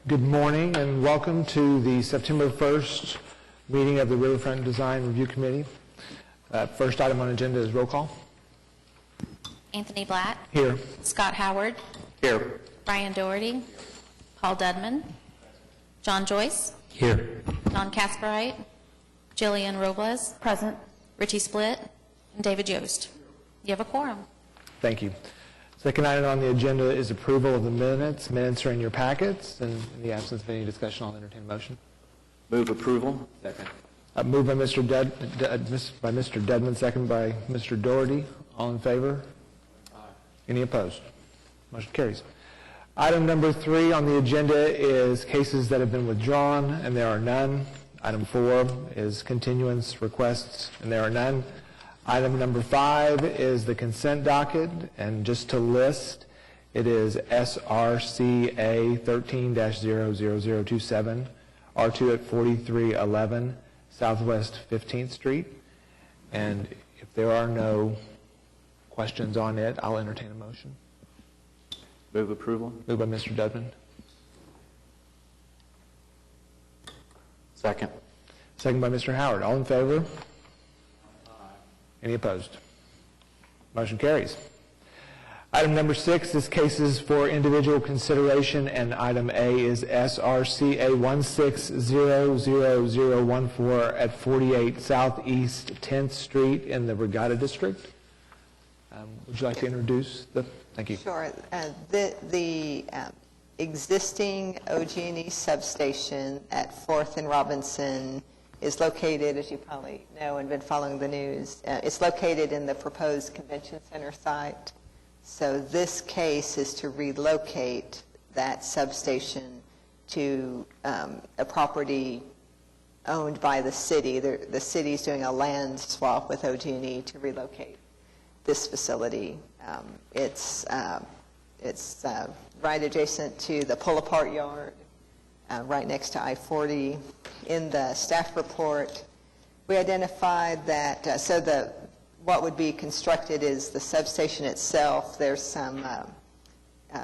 Good morning and welcome to the September 1st meeting of the Riverfront Design Review Committee. First item on the agenda is roll call. Anthony Blatt. Here. Scott Howard. Here. Brian Doherty. Paul Dudman. John Joyce. Here. Don Casperite. Jillian Robles. Present. Richie Splitt. And David Yost. You have a quorum. Thank you. Second item on the agenda is approval of the minutes. Minutes are in your packets, and in the absence of any discussion, I'll entertain a motion. Move approval. Second. Moved by Mr. Dedman, second by Mr. Doherty. All in favor? Aye. Any opposed? Motion carries. Item number 3 on the agenda is cases that have been withdrawn, and there are none. Item 4 is continuance requests, and there are none. Item number 5 is the consent docket, and just to list, it is SRCA 13-00027, R2 at 4311 Southwest 15th Street. And if there are no questions on it, I'll entertain a motion. Move approval. Moved by Mr. Dudman. Second. Second by Mr. Howard. All in favor? Any opposed? Motion carries. Item number 6 is cases for individual consideration, and item A is SRCA 160014 at 48 Southeast 10th Street in the Regatta District. Would you like to introduce the? Thank you. Sure. The existing OG&E substation at 4th and Robinson is located, as you probably know and been following the news, it's located in the proposed convention center site. So this case is to relocate that substation to a property owned by the city. The city is doing a land swap with OG&E to relocate this facility. It's right adjacent to the pull-apart yard, right next to I-40. In the staff report, we identified that, what would be constructed is the substation itself. There's some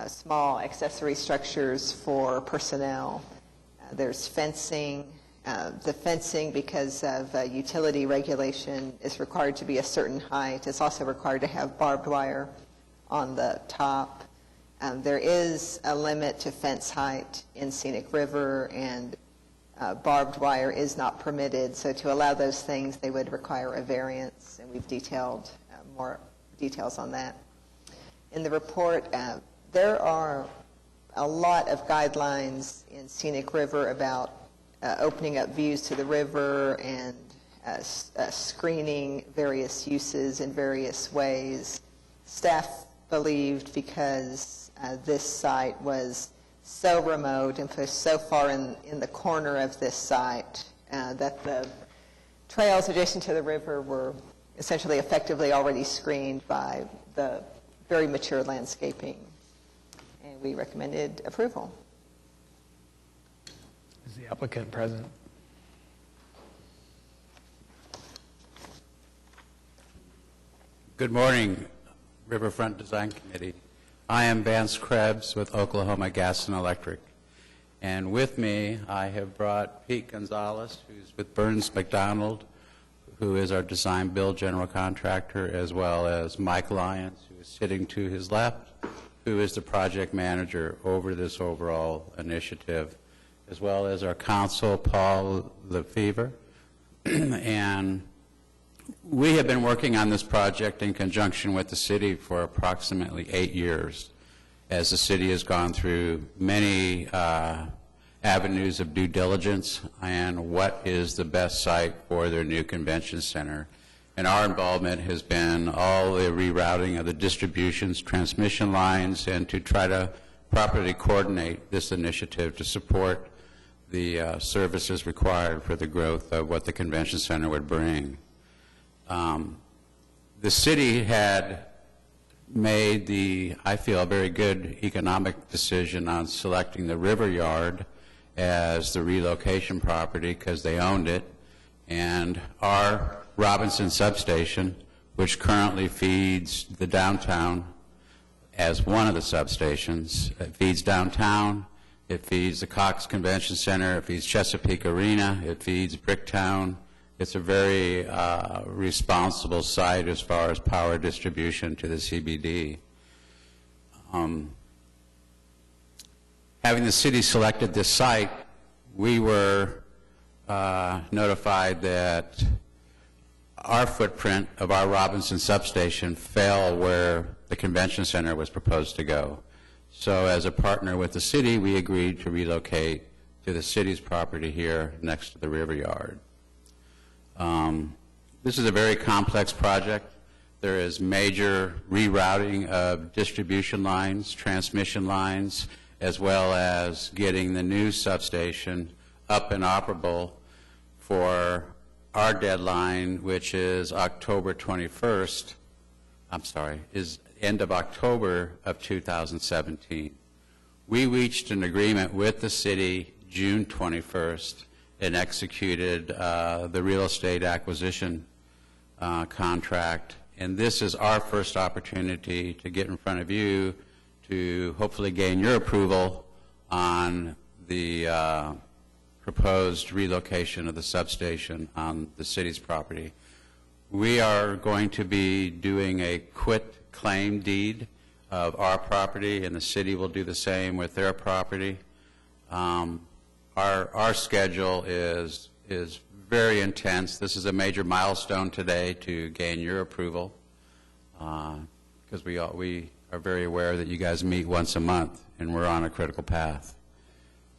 small accessory structures for personnel. There's fencing. The fencing, because of utility regulation, is required to be a certain height. It's also required to have barbed wire on the top. There is a limit to fence height in Scenic River, and barbed wire is not permitted. So to allow those things, they would require a variance, and we've detailed more details on that. In the report, there are a lot of guidelines in Scenic River about opening up views to the river and screening various uses in various ways. Staff believed because this site was so remote and pushed so far in the corner of this site that the trails adjacent to the river were essentially effectively already screened by the very mature landscaping, and we recommended approval. Is the applicant present? Good morning, Riverfront Design Committee. I am Vance Krebs with Oklahoma Gas and Electric. And with me, I have brought Pete Gonzalez, who's with Burns McDonald, who is our design build general contractor, as well as Mike Lyons, who is sitting to his left, who is the project manager over this overall initiative, as well as our counsel, Paul Lefevre. And we have been working on this project in conjunction with the city for approximately 8 years, as the city has gone through many avenues of due diligence and what is the best site for their new convention center. And our involvement has been all the rerouting of the distributions, transmission lines, and to try to properly coordinate this initiative to support the services required for the growth of what the convention center would bring. The city had made I feel, a very good economic decision on selecting the River Yard as the relocation property because they owned it, and our Robinson substation, which currently feeds the downtown as one of the substations, feeds downtown, It feeds the Cox Convention Center. It feeds Chesapeake Arena. It feeds Bricktown. It's a very responsible site as far as power distribution to the CBD. Having the city selected this site, we were notified that our footprint of our Robinson substation fell where the convention center was proposed to go. So as a partner with the city, we agreed to relocate to the city's property here next to the river yard. This is a very complex project. There is major rerouting of distribution lines, transmission lines, as well as getting the new substation up and operable for our deadline, which is October 21st, is end of October of 2017. We reached an agreement with the city June 21st and executed the real estate acquisition contract. And this is our first opportunity to get in front of you to hopefully gain your approval on the proposed relocation of the substation on the city's property. We are going to be doing a quit claim deed of our property, and the city will do the same with their property. Our schedule is very intense. This is a major milestone today to gain your approval, because we are very aware that you guys meet once a month, and we're on a critical path.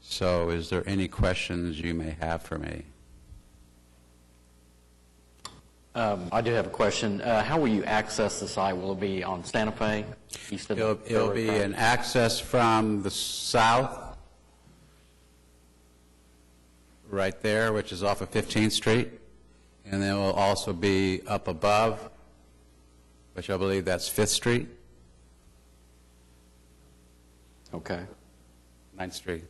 So is there any questions you may have for me? I do have a question. How will you access the site? Will it be on Santa Fe? East of It'll be an access from the south, right there, which is off of 15th Street, and then it will also be up above, which I believe that's 5th Street, Okay. 9th Street.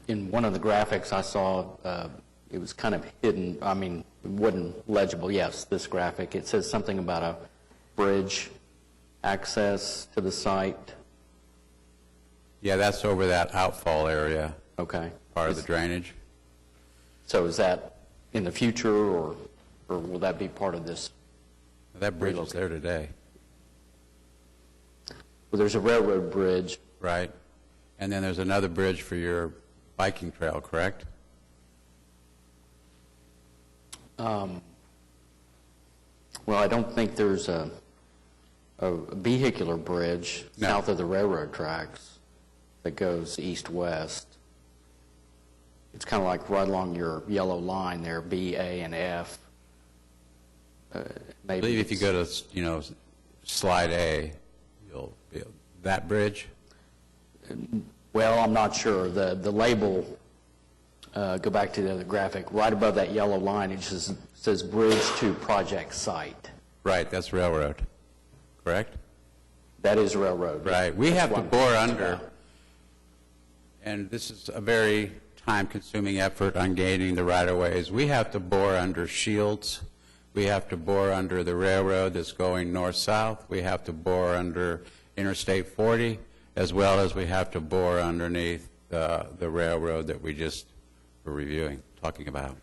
In one of the graphics I saw, it was kind of hidden. I mean, it wasn't legible. Yes, this graphic. It says something about a bridge access to the site. Yeah, that's over that outfall area, Okay. part of the drainage. So is that in the future, or will that be part of this? That bridge is there today, Well, there's a railroad bridge. right? And then there's another bridge for your biking trail, correct? Well, I don't think there's a vehicular bridge No. south of the railroad tracks that goes east-west. It's kind of like right along your yellow line there, B, A, and F. I Maybe believe if you it's- go to, slide A, you'll be, that bridge? Well, I'm not sure. The label, go back to the other graphic, right above that yellow line, it just says Bridge to Project Site. Right, that's railroad, correct? That is railroad. Right, we That's have to what I'm bore talking under, about. and this is a very time-consuming effort on gaining the right-of-ways. We have to bore under Shields. We have to bore under the railroad that's going north-south. We have to bore under Interstate 40, as well as we have to bore underneath the railroad that we just were talking about.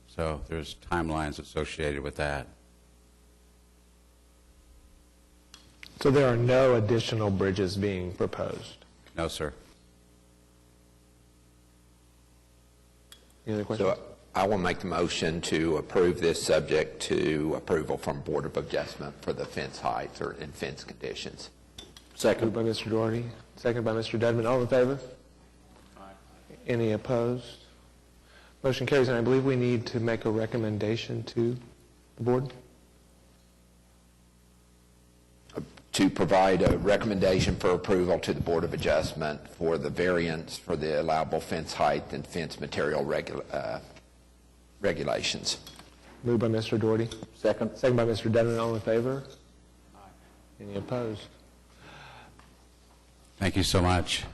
So there's timelines associated with that. So there are no additional bridges being proposed? No, sir. Any other questions? So I will make the motion to approve this subject to approval from Board of Adjustment for the fence heights and fence conditions. Moved by Mr. Doherty, second by Mr. Dedman. All in favor? Any opposed? Motion carries, and I believe we need to make a recommendation to the board. To provide a recommendation for approval to the Board of Adjustment for the variance for the allowable fence height and fence material regulations. Moved by Mr. Doherty, Second. second by Mr. Dedman. All in favor? Any opposed? Thank you so much.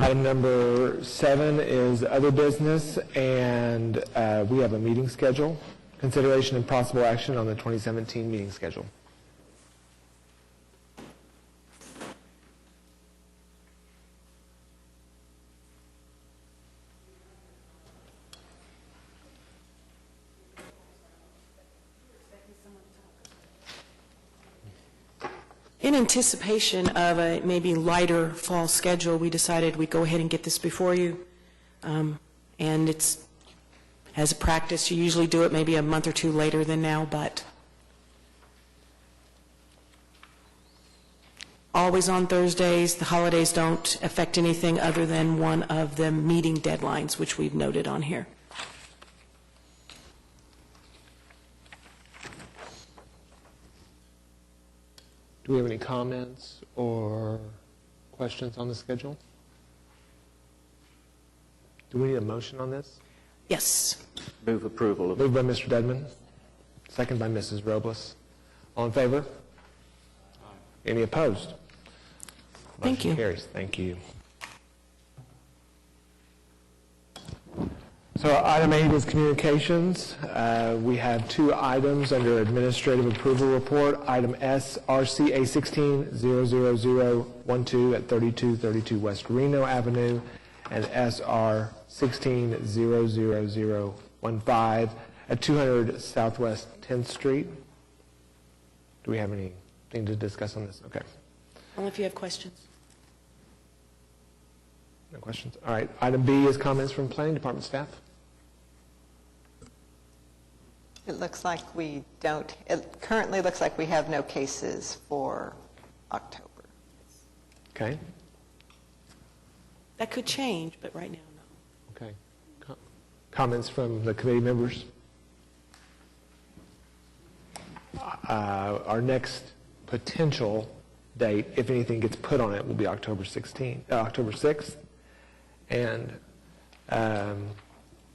Item number 7 is other business, and we have a meeting schedule. Consideration and possible action on the 2017 meeting schedule. In anticipation of a maybe lighter fall schedule, we decided we'd go ahead and get this before you. And it's, as a practice, you usually do it maybe a month or two later than now, but always on Thursdays. The holidays don't affect anything other than one of the meeting deadlines, which we've noted on here. Do we have any comments or questions on the schedule? Do we need a motion on this? Yes. Move approval of Moved by Mr. Dedman, second by Mrs. Robles. All in favor? Any opposed? Thank you. Motion carries. Thank you. So item 8 is communications. We have 2 items under administrative approval report. Item S, RCA 16-00012 at 3232 West Reno Avenue, and SR 16-00015 at 200 Southwest 10th Street. Do we have anything to discuss on this? Okay. Only if you have questions. No questions? All right. Item B is comments from planning department staff. It looks like we don't, it currently looks like we have no cases for October. Okay. That could change, but right now, no. Okay. Comments from the committee members? Our next potential date, if anything gets put on it, will be October 6th. And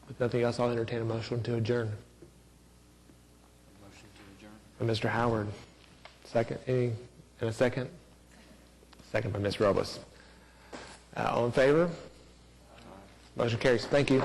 with nothing else, I'll entertain a motion to adjourn. Motion to adjourn. By Mr. Howard. Second? In a second? Second by Ms. Robles. All in favor? Motion carries. Thank you.